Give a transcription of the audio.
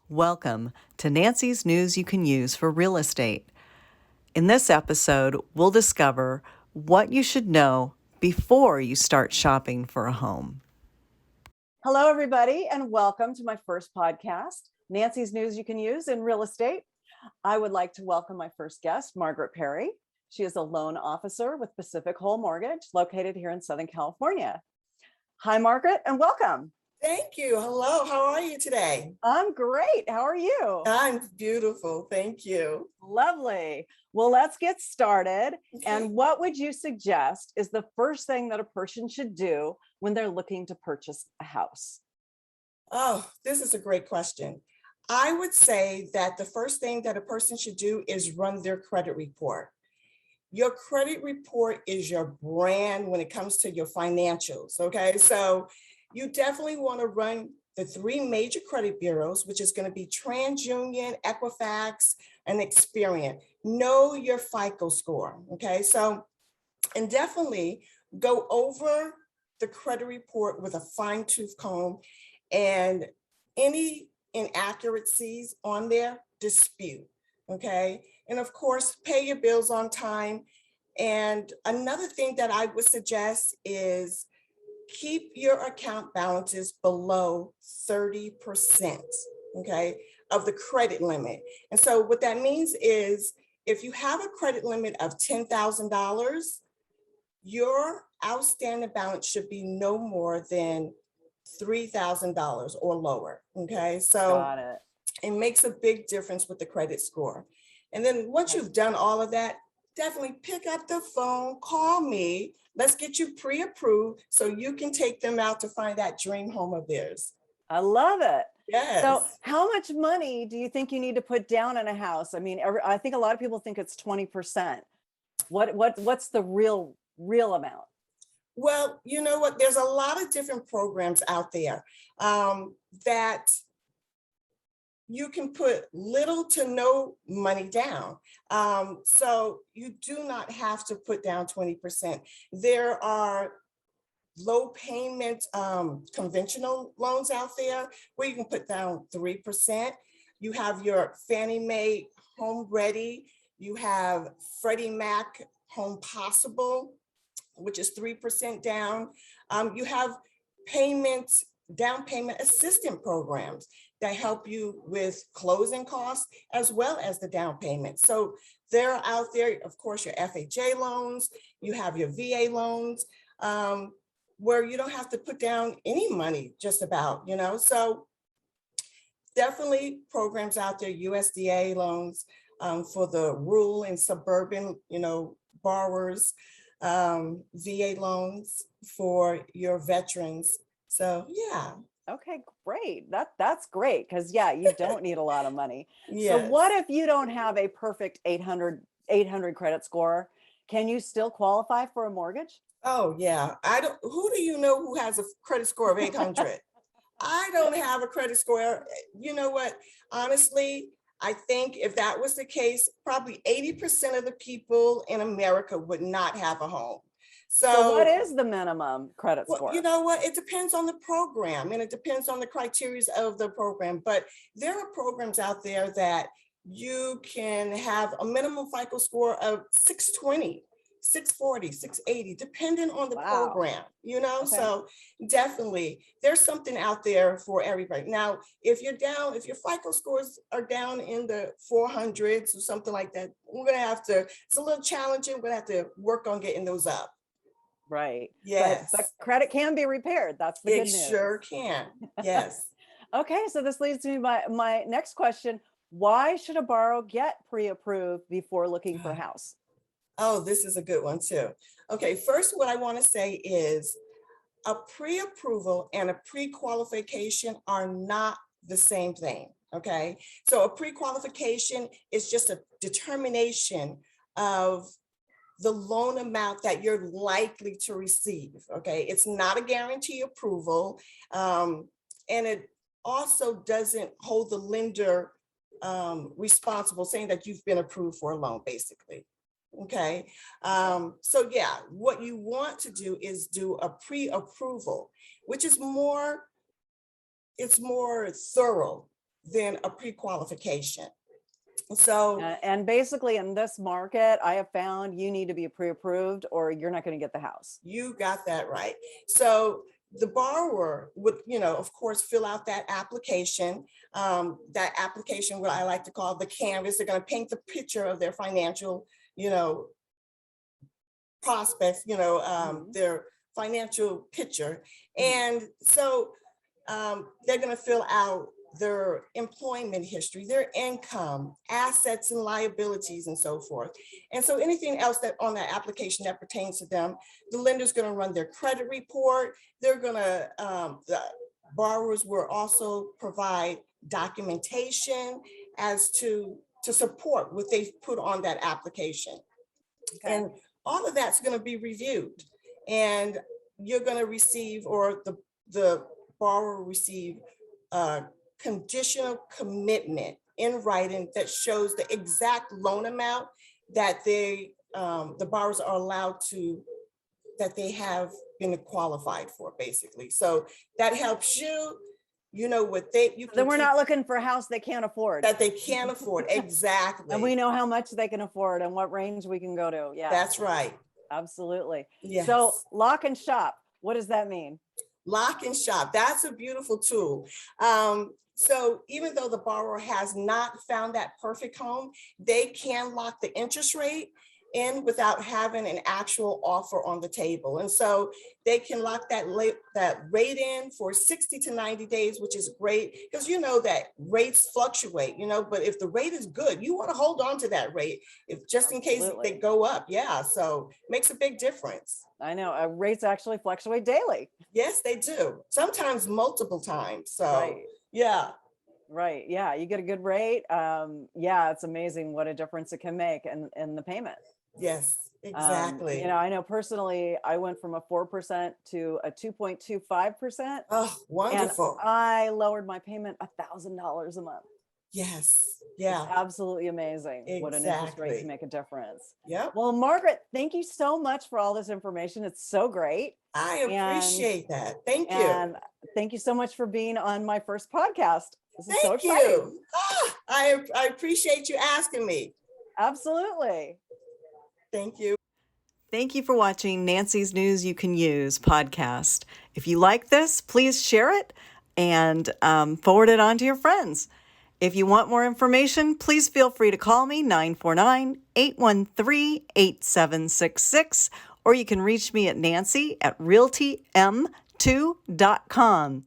Welcome to Nancy's News You Can Use for Real Estate. In this episode, we'll discover what you should know before you start shopping for a home. Hello, everybody, and welcome to my first podcast, Nancy's News You Can Use in Real Estate. I would like to welcome my first guest, Margaret Perry. She is a loan officer with Pacific Whole Mortgage, located here in Southern California. Hi, Margaret, and welcome. Thank you. Hello. How are you today? I'm great. How are you? I'm beautiful. Thank you. Lovely. Well, let's get started. Okay. And what would you suggest is the first thing that a person should do when they're looking to purchase a house? Oh, this is a great question. I would say that the first thing that a person should do is run their credit report. Your credit report is your brand when it comes to your financials. Okay. So you definitely want to run the three major credit bureaus, which is going to be TransUnion, Equifax, and Experian. Know your FICO score. Okay. So, and definitely go over the credit report with a fine-tooth comb, and any inaccuracies on there, dispute. Okay. And of course, pay your bills on time. And another thing that I would suggest is keep your account balances below 30%, okay, of the credit limit. And so what that means is if you have a credit limit of $10,000, your outstanding balance should be no more than $3,000 or lower, okay? So Got it. it makes a big difference with the credit score. And then once you've done all of that, definitely pick up the phone, call me. Let's get you pre-approved so you can take them out to find that dream home of theirs. I love it. Yes. So how much money do you think you need to put down in a house? I mean, I think a lot of people think it's 20%. What's the real amount? Well, you know what? There's a lot of different programs out there that you can put little to no money down. So you do not have to put down 20%. There are low payment conventional loans out there where you can put down 3%. You have your Fannie Mae Home Ready. You have Freddie Mac Home Possible, which is 3% down. You have down payment assistance programs that help you with closing costs as well as the down payment. So they're out there, of course, your FHA loans, you have your VA loans, where you don't have to put down any money just about, so definitely programs out there, USDA loans for the rural and suburban, borrowers, VA loans for your veterans. So yeah. Okay, great. That's great because you don't need a lot of money. Yes. So what if you don't have a perfect 800 credit score? Can you still qualify for a mortgage? Oh yeah. Who do you know who has a credit score of 800? I don't have a credit score. You know what? Honestly, I think if that was the case, probably 80% of the people in America would not have a home. So what is the minimum credit score? You know what? It depends on the program and it depends on the criteria of the program. But there are programs out there that you can have a minimum FICO score of 620, 640, 680, depending on the program, Okay. So definitely there's something out there for everybody. Now, if your FICO scores are down in the 400s or something like that, it's a little challenging. We're gonna have to work on getting those up. Right. Yes. But credit can be repaired. That's the good news. It sure can. Yes. Okay. So this leads to my next question. Why should a borrower get pre-approved before looking for a house? Oh, this is a good one too. Okay. First, what I want to say is a pre-approval and a pre-qualification are not the same thing. Okay. So a pre-qualification is just a determination of the loan amount that you're likely to receive. Okay. It's not a guarantee approval. And it also doesn't hold the lender responsible, saying that you've been approved for a loan, basically. Okay. So yeah, what you want to do is do a pre-approval, which is more thorough. than a pre-qualification. So and basically in this market, I have found you need to be pre-approved or you're not going to get the house. you got that right. So the borrower would, of course, fill out that application. That application, what I like to call the canvas, they're going to paint the picture of their financial, prospects, their financial picture. And so they're going to fill out their employment history, their income, assets and liabilities, and so forth. And so anything else that on that application that pertains to them, the lender's going to run their credit report. They're going to, the borrowers will also provide documentation as to support what they've put on that application. Okay. And all of that's going to be reviewed, and you're going to receive, or the borrower will receive a conditional commitment in writing that shows the exact loan amount that the borrowers are allowed to, that they have been qualified for, basically. So that helps you, what you can Then we're keep, not looking for a house they can't afford. that they can't afford. Exactly. And we know how much they can afford and what range we can go to. Yeah, That's right. absolutely. Yes. So lock and shop, what does that mean? Lock and shop, that's a beautiful tool. So even though the borrower has not found that perfect home, they can lock the interest rate in without having an actual offer on the table. And so they can lock that rate in for 60 to 90 days, which is great, because that rates fluctuate, but if the rate is good, you want to hold on to that rate, if just in case they go up. Yeah, so makes a big difference. I know, rates actually fluctuate daily. Yes, they do. Sometimes multiple times. So Right. yeah. Right. Yeah. You get a good rate. Yeah. It's amazing what a difference it can make in the payment. Yes, exactly. I know personally, I went from a 4% to a 2.25%. Oh, wonderful. And I lowered my payment $1,000 a month. Yes. Yeah. It's absolutely amazing what an interest rate Exactly. can make a difference. Yep. Well, Margaret, thank you so much for all this information. It's so great. I appreciate that. Thank you. And thank you so much for being on my first podcast. This is so Thank exciting. you. I appreciate you asking me. Absolutely. Thank you. Thank you for watching Nancy's News You Can Use podcast. If you like this, please share it and forward it on to your friends. If you want more information, please feel free to call me 949-813-8766, or you can reach me at Nancy@realtym2.com.